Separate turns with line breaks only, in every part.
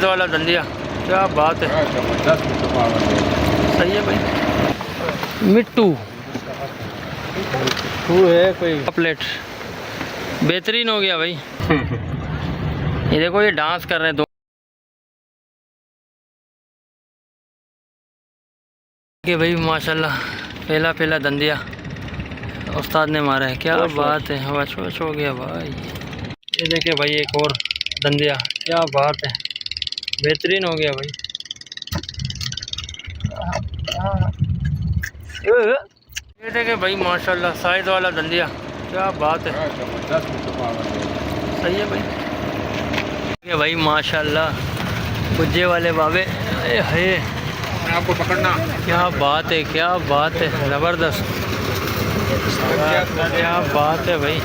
वाला धंधिया, क्या बात है, सही है भाई। मिट्टू है कोई प्लेट, बेहतरीन हो गया भाई। ये देखो ये डांस कर रहे हैं दो के भाई, माशाल्लाह। पहला पहला धंधिया उस्ताद ने मारा है, क्या बात है। वश वश हो गया भाई। ये देखिए भाई एक और धंधिया, क्या बात है, बेहतरीन हो गया भाई। ये देखे भाई माशाल्लाह साइज वाला धंधिया, क्या बात है, सही है भाई। ये भाई माशाल्लाह गुज्जे वाले बाबे है,
आपको पकड़ना,
क्या बात है, क्या बात है, ज़बरदस्त, क्या बात है भाई,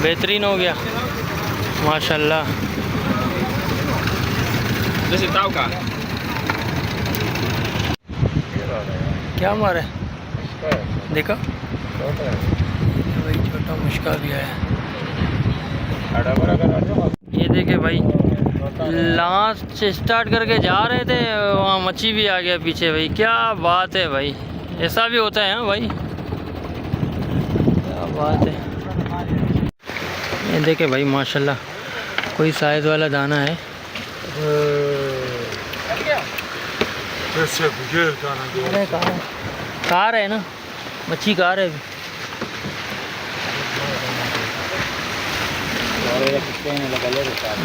बेहतरीन हो गया माशाल्लाह।
का
क्या मारे देखा भाई, छोटा मुश्का भी आया। ये देखे भाई लास्ट स्टार्ट करके जा रहे थे, वहाँ मच्छी भी आ गया पीछे भाई, क्या बात है भाई, ऐसा भी होता है। हाँ भाई क्या बात है। ये देखे भाई माशाल्लाह कोई साइज वाला दाना है। अरे कार है ना, मच्छी कार है।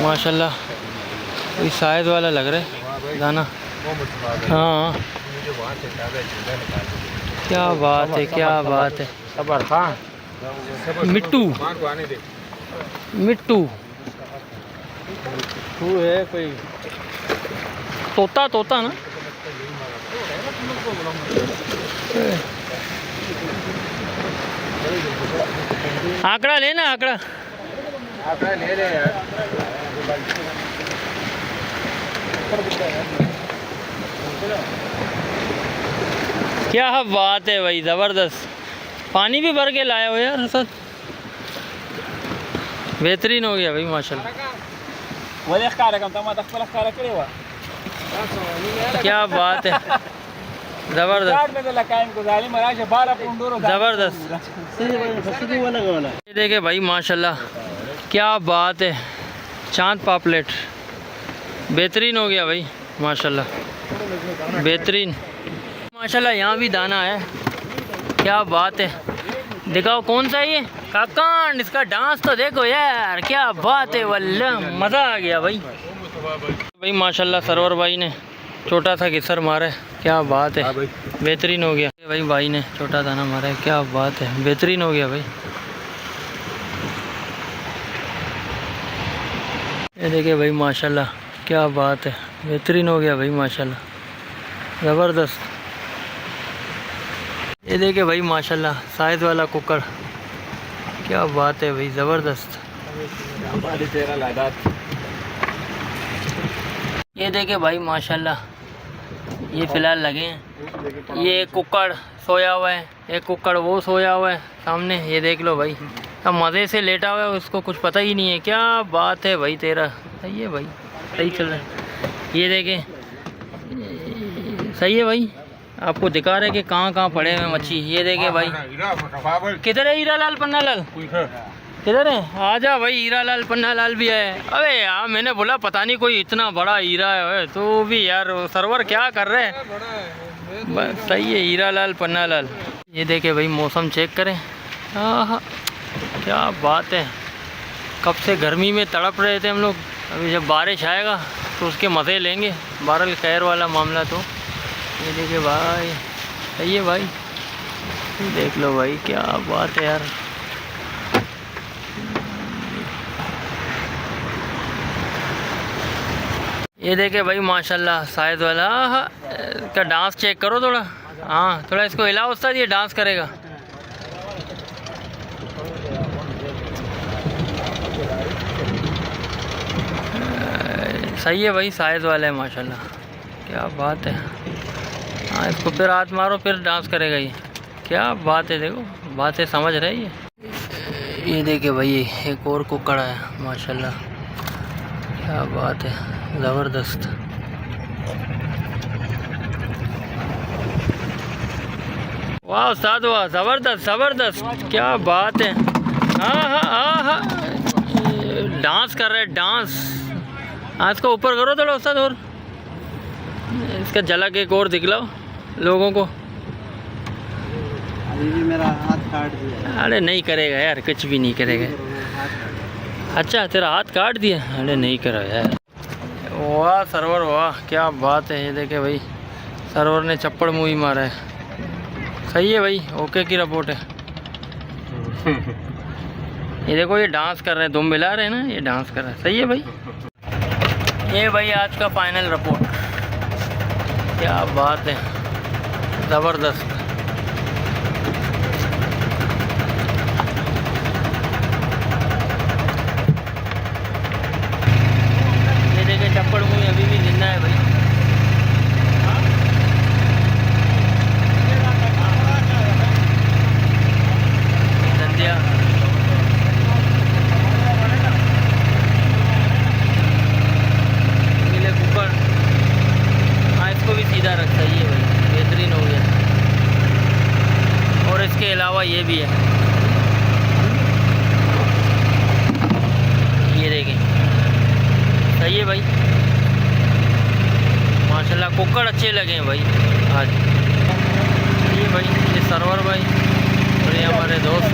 माशाल्लाह कोई साइज वाला लग रहा है दाना। हाँ क्या बात है, क्या बात है। मिट्टू मिट्टू है कोई तोता, तोता ना, आंकड़ा लेना, आंकड़ा
ले ले यार।
क्या बात है भाई, ज़बरदस्त। पानी भी भर के लाया हो यार सर, बेहतरीन हो गया भाई माशाल्लाह। क्या बात है, ज़बरदस्त ज़बरदस्त। ये देखे भाई माशाल्लाह, क्या बात है, चांद पापलेट, बेहतरीन हो गया भाई माशाल्लाह, बेहतरीन माशाल्लाह। यहाँ भी दाना है, क्या बात है। दिखाओ कौन सा है ये काकान, इसका डांस तो देखो यार, क्या बात है, वल्लाह मज़ा आ गया भाई। भाई माशाल्लाह सरवर भाई ने छोटा सा किसर मारा है, क्या बात है, बेहतरीन हो गया भाई। भाई ने छोटा दाना मारा है, क्या बात है, बेहतरीन हो गया भाई। ये देखिए भाई माशाल्लाह, क्या बात है, बेहतरीन हो गया भाई माशाल्लाह, ज़बरदस्त। ये देखिए भाई माशाल्लाह साइज वाला कुकर, क्या बात है भाई, ज़बरदस्त। ये देखिए भाई माशाल्लाह ये फ़िलहाल लगे हैं। ये एक कुकर सोया हुआ है, एक कुकर वो सोया हुआ है सामने, ये देख लो भाई, अब मज़े से लेटा हुआ है, उसको कुछ पता ही नहीं है। क्या बात है भाई तेरा, सही है भाई, सही चल रहा है। ये देखें, सही है भाई, आपको दिखा रहे कि कहाँ कहाँ पड़े हुए मच्छी। ये देखे भाई, किधर है हीरा लाल पन्ना लाल, किधर है, आजा भाई, हीरा लाल पन्ना लाल भी है। अबे यार मैंने बोला पता नहीं कोई इतना बड़ा हीरा है, तो भी यार सरवर क्या कर रहे हैं। बस सही है, हीरा लाल पन्ना लाल। ये देखे भाई मौसम चेक करें, हाँ क्या बात है। कब से गर्मी में तड़प रहे थे हम लोग, अभी जब बारिश आएगा तो उसके मज़े लेंगे, बारल खैर वाला मामला। तो ये देखिए भाई, सही है भाई, देख लो भाई, क्या बात है यार। ये देखे भाई माशाल्लाह साइज वाला, का डांस चेक करो थोड़ा, हाँ थोड़ा इसको हिलाओ उस्ताद, ये डांस करेगा। सही है भाई, साइज वाला है माशाल्लाह, क्या बात है। हाँ इसको फिर हाथ मारो, फिर डांस करेगा ये, क्या बात है। देखो बातें समझ रहे ये देखिए भाई एक और कुकड़ा है माशाल्लाह, क्या बात है, ज़बरदस्त। वाह उस्ताद वाह, ज़बरदस्त ज़बरदस्त, क्या बात है। हाँ हाँ हाँ हाँ, डांस कर रहे डांस। आज को ऊपर करो थोड़ा उस्ताद, और इसका झलक एक और दिखलाओ लोगों को।
अभी भी मेरा हाथ काट दिया।
अरे नहीं करेगा यार, कुछ भी नहीं करेगा। अच्छा तेरा हाथ काट दिया? अरे नहीं करो यार। वाह सरवर वाह, क्या बात है। ये देखे भाई, सरवर ने चप्पड़ मुँह ही मारा है। सही है भाई, ओके की रिपोर्ट है। ये देखो ये डांस कर रहे हैं, तुम मिला रहे हैं ना, ये डांस कर रहे हैं। सही है भाई। ये भाई आज का फाइनल रिपोर्ट, क्या बात है, ज़बरदस्त। ये देखे चप्पड़ मुँह अभी भी जिंदा है भाई। धंधिया नीले कुकर, हाँ इसको भी सीधा रख। सही है भाई, बेहतरीन हो गया। और इसके अलावा ये भी है, ये देखें। सही है भाई, माशाल्लाह कुकर अच्छे लगे हैं भाई आज। ये भाई ये सरवर भाई और ये हमारे दोस्त